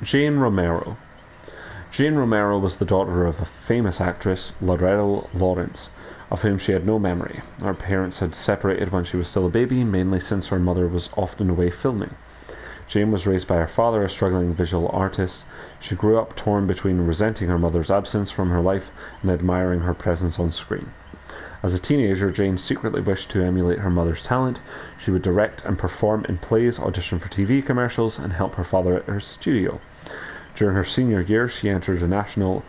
Jane Romero. Jane Romero was the daughter of a famous actress, Loretta Lawrence, of whom she had no memory. Her parents had separated when she was still a baby, mainly since her mother was often away filming. Jane was raised by her father, a struggling visual artist. She grew up torn between resenting her mother's absence from her life and admiring her presence on screen. As a teenager, Jane secretly wished to emulate her mother's talent. She would direct and perform in plays, audition for TV commercials, and help her father at her studio. During her senior year, she entered a national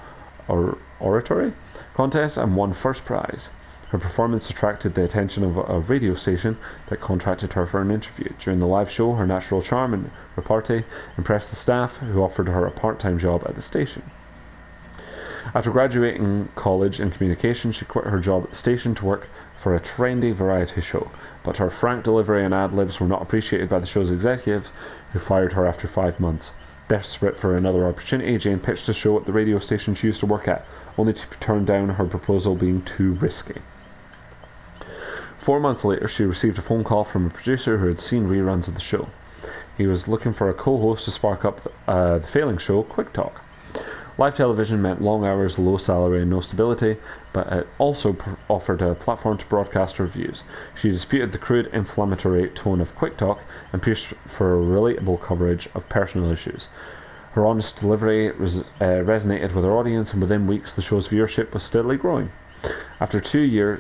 oratory contest and won first prize. Her performance attracted the attention of a radio station that contracted her for an interview. During the live show, her natural charm and repartee impressed the staff, who offered her a part-time job at the station. After graduating college in communication, she quit her job at the station to work for a trendy variety show, but her frank delivery and ad-libs were not appreciated by the show's executives, who fired her after 5 months. Desperate for another opportunity, Jane pitched a show at the radio station she used to work at, only to turn down, her proposal being too risky. 4 months later, she received a phone call from a producer who had seen reruns of the show. He was looking for a co-host to spark up the failing show, Quick Talk. Live television meant long hours, low salary, and no stability, but it also offered a platform to broadcast her views. She disputed the crude, inflammatory tone of Quick Talk and pushed for relatable coverage of personal issues. Her honest delivery resonated with her audience, and within weeks the show's viewership was steadily growing. After 2 years,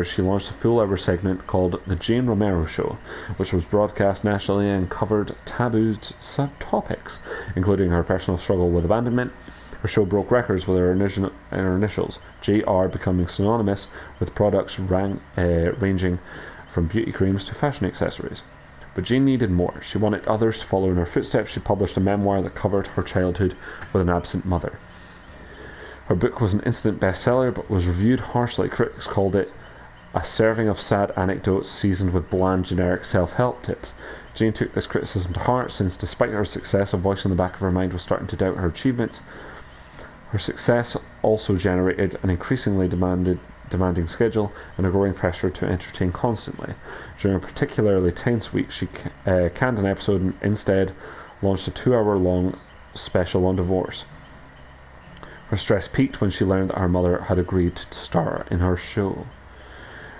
she launched a full-hour segment called The Jane Romero Show, which was broadcast nationally and covered taboo subtopics, including her personal struggle with abandonment. Her show broke records with her initials, JR, becoming synonymous with products ranging from beauty creams to fashion accessories. But Jane needed more. She wanted others to follow in her footsteps. She published a memoir that covered her childhood with an absent mother. Her book was an instant bestseller, but was reviewed harshly. Critics called it a serving of sad anecdotes seasoned with bland, generic self-help tips. Jane took this criticism to heart, since despite her success, a voice in the back of her mind was starting to doubt her achievements. Her success also generated an increasingly demanding schedule and a growing pressure to entertain constantly. During a particularly tense week, she canned an episode and instead launched a 2-hour-long special on divorce. Her stress peaked when she learned that her mother had agreed to star in her show.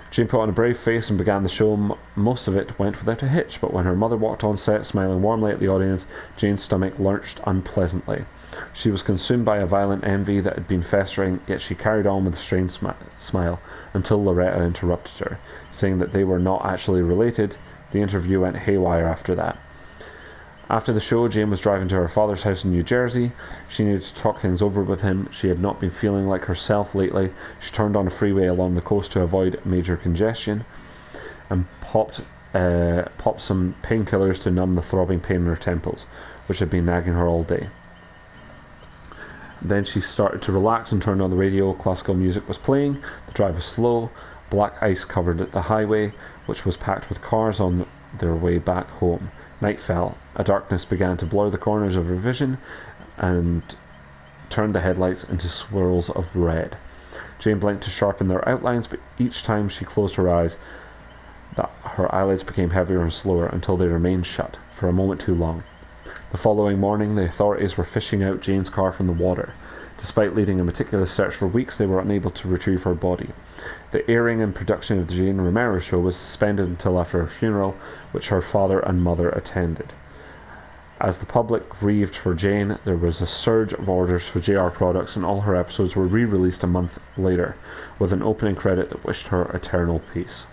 Jane put on a brave face and began the show. Most of it went without a hitch, but when her mother walked on set smiling warmly at the audience, Jane's stomach lurched unpleasantly. She was consumed by a violent envy that had been festering, yet she carried on with a strained smile until Loretta interrupted her, saying that they were not actually related. The interview went haywire after that. After the show, Jane was driving to her father's house in New Jersey. She needed to talk things over with him. She had not been feeling like herself lately. She turned on a freeway along the coast to avoid major congestion and popped some painkillers to numb the throbbing pain in her temples, which had been nagging her all day. Then she started to relax and turned on the radio. Classical music was playing. The drive was slow. Black ice covered the highway, which was packed with cars on their way back home. Night fell. A darkness began to blur the corners of her vision and turned the headlights into swirls of red. Jane blinked to sharpen their outlines, but each time she closed her eyes, her eyelids became heavier and slower until they remained shut, for a moment too long. The following morning, the authorities were fishing out Jane's car from the water. Despite leading a meticulous search for weeks, they were unable to retrieve her body. The airing and production of the Jane Romero show was suspended until after her funeral, which her father and mother attended. As the public grieved for Jane, there was a surge of orders for JR products, and all her episodes were re-released a month later, with an opening credit that wished her eternal peace.